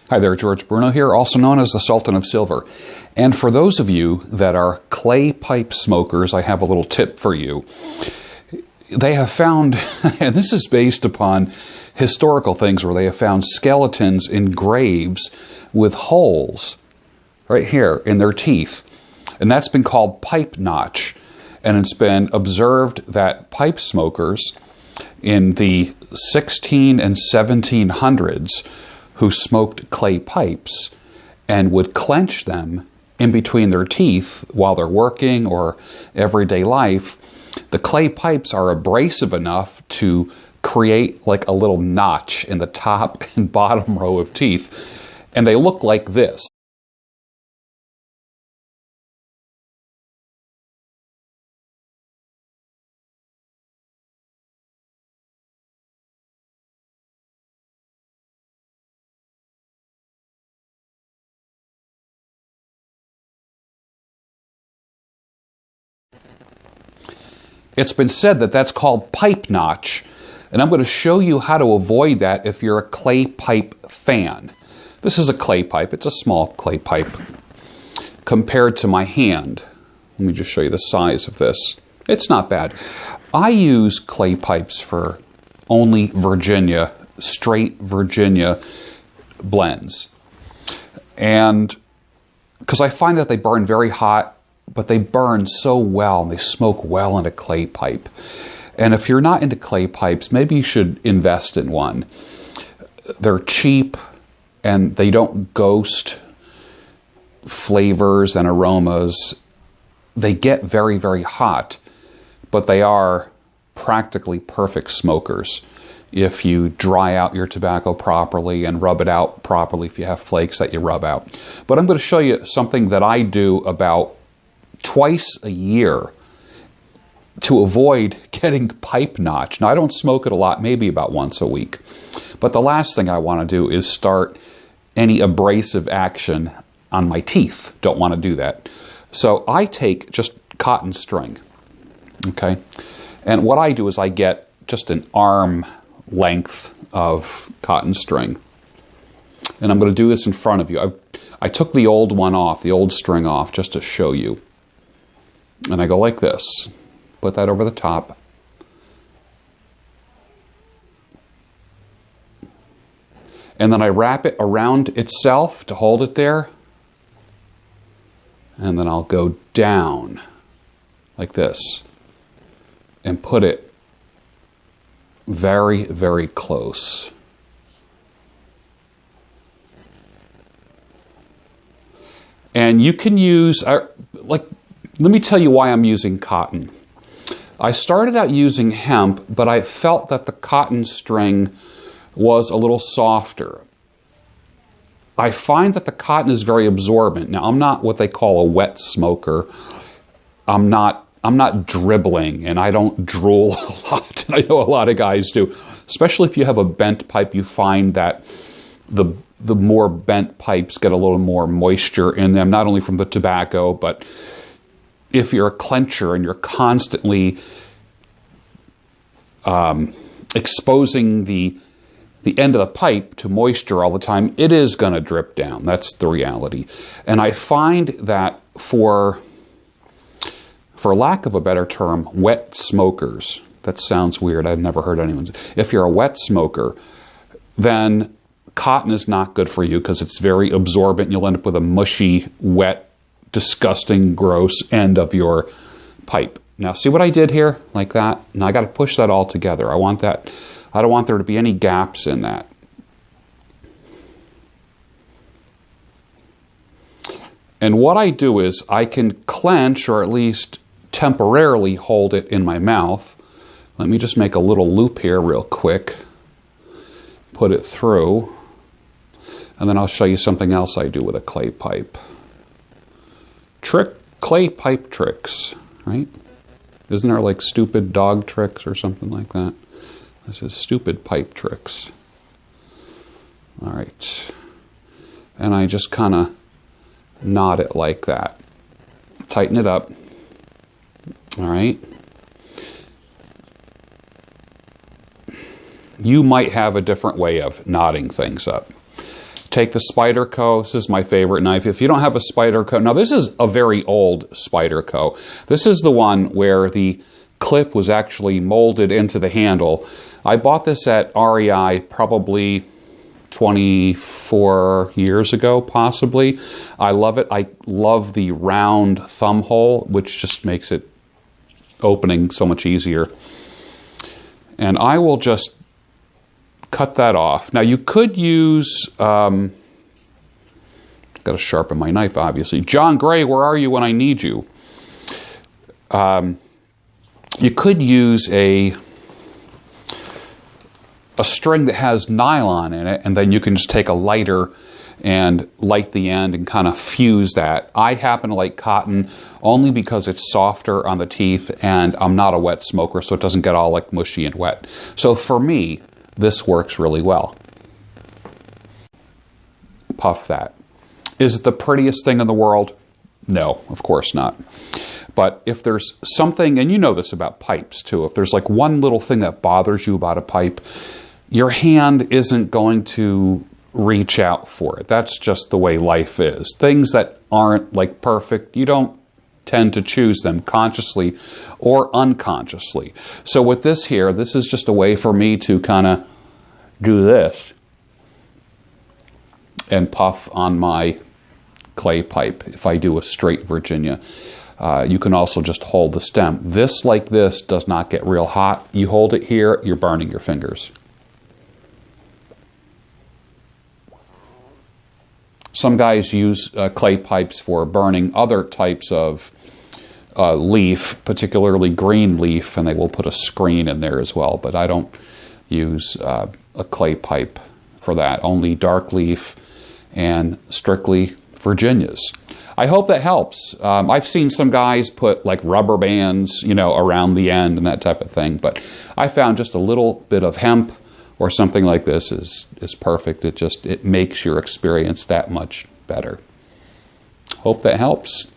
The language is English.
Hi there, George Bruno here, also known as the Sultan of Silver. And for those of you that are clay pipe smokers, I have a little tip for you. They have found, and this is based upon historical things, where they have found skeletons in graves with holes right here in their teeth. And that's been called pipe notch. And it's been observed that pipe smokers in the 16 and 1700s who smoked clay pipes and would clench them in between their teeth while they're working or everyday life, the clay pipes are abrasive enough to create like a little notch in the top and bottom row of teeth, and they look like this. It's been said that that's called pipe notch, and I'm going to show you how to avoid that if you're a clay pipe fan. This is a clay pipe. It's a small clay pipe compared to my hand. Let me just show you the size of this. It's not bad. I use clay pipes for only Virginia, straight Virginia blends. And because I find that they burn very hot, but they burn so well and they smoke well in a clay pipe. And if you're not into clay pipes, maybe you should invest in one. They're cheap and they don't ghost flavors and aromas. They get very, very hot, but they are practically perfect smokers if you dry out your tobacco properly and rub it out properly if you have flakes that you rub out. But I'm going to show you something that I do about twice a year to avoid getting pipe notch. Now, I don't smoke it a lot, maybe about once a week. But the last thing I want to do is start any abrasive action on my teeth. Don't want to do that. So I take just cotton string, okay? And what I do is I get just an arm length of cotton string. And I'm going to do this in front of you. I took the old one off, the old string off, just to show you. And I go like this. Put that over the top. And then I wrap it around itself to hold it there. And then I'll go down like this and put it very, very close. And you can use, let me tell you why I'm using cotton. I started out using hemp, but I felt that the cotton string was a little softer. I find that the cotton is very absorbent. Now, I'm not what they call a wet smoker. I'm not dribbling, and I don't drool a lot. And I know a lot of guys do. Especially if you have a bent pipe, you find that the more bent pipes get a little more moisture in them, not only from the tobacco, but if you're a clencher and you're constantly exposing the end of the pipe to moisture all the time, it is going to drip down. That's the reality. And I find that for lack of a better term, wet smokers, that sounds weird. I've never heard anyone. If you're a wet smoker, then cotton is not good for you because it's very absorbent. You'll end up with a mushy, wet, disgusting, gross end of your pipe. Now, see what I did here? Like that? Now I got to push that all together. I don't want there to be any gaps in that. And what I do is I can clench, or at least temporarily hold it in my mouth. Let me just make a little loop here real quick. Put it through. And then I'll show you something else I do with a clay pipe. Clay pipe tricks, right? Isn't there like stupid dog tricks or something like that? This is stupid pipe tricks. All right. And I just kind of knot it like that. Tighten it up. All right. You might have a different way of knotting things up. take the Spyderco. This is my favorite knife. If you don't have a Spyderco, now this is a very old Spyderco. This is the one where the clip was actually molded into the handle. I bought this at REI probably 24 years ago, possibly. I love it. I love the round thumb hole, which just makes it opening so much easier. And I will just cut that off. Now you could use, got to sharpen my knife obviously. John Gray, where are you when I need you? You could use a string that has nylon in it, and then you can just take a lighter and light the end and kind of fuse that. I happen to like cotton only because it's softer on the teeth, and I'm not a wet smoker, so it doesn't get all like mushy and wet. So for me, this works really well. Puff that. Is it the prettiest thing in the world? No, of course not. But if there's something, and you know this about pipes too, if there's like one little thing that bothers you about a pipe, your hand isn't going to reach out for it. That's just the way life is. Things that aren't like perfect, you don't tend to choose them consciously or unconsciously. So with this here, this is just a way for me to kind of do this and puff on my clay pipe if I do a straight Virginia. You can also just hold the stem. This, like this, does not get real hot. You hold it here, you're burning your fingers. Some guys use clay pipes for burning other types of leaf, particularly green leaf, and they will put a screen in there as well. But I don't use a clay pipe for that. Only dark leaf and strictly Virginias. I hope that helps. I've seen some guys put like rubber bands, you know, around the end and that type of thing, but I found just a little bit of hemp or something like this is perfect. It makes your experience that much better. Hope that helps.